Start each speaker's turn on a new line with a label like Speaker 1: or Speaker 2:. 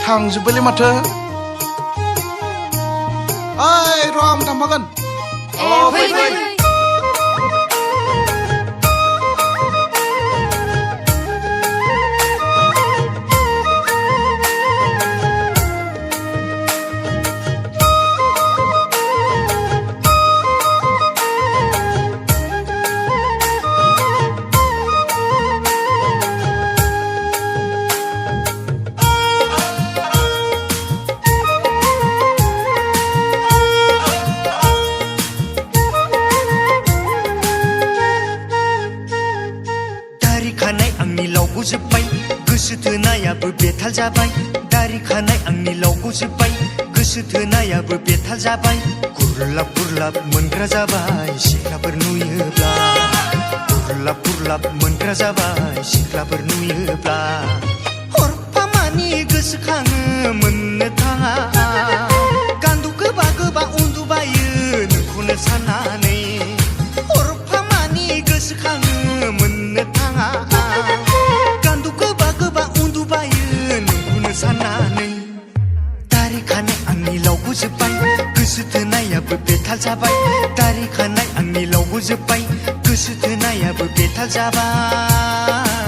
Speaker 1: थांजोब्बायलै माथो ओइ र' आं थांफागोन
Speaker 2: फै
Speaker 3: जोब्बाय गोसो थोनायाबो बेथाल जाबाय दारि खानाय आंनि लावखौ जोब्बाय गोसो थोनायाबो बेथाल जाबाय गुरलाब गुरलाब मोनग्रा जाबाय सिख्लाफोर नुयोब्ला गुरलाब गुरलाब मोनग्रा जाबाय सिख्लाफोर नुयोब्ला हरफामानि गोसोखाङो मोननो थाङा गान्दु गोबा गोबा उन्दुबायो नोंखौनो साननानै हरफामानि गोसोखाङो मोननो थाङा साननानै दारि खानाय आंनि लावखौ जोब्बाय गोसो थोनायाबो बेथाल जाबाय दारि खानाय आंनि लावखौ जोब्बाय गोसो थोनायाबो बेथाल जाबाय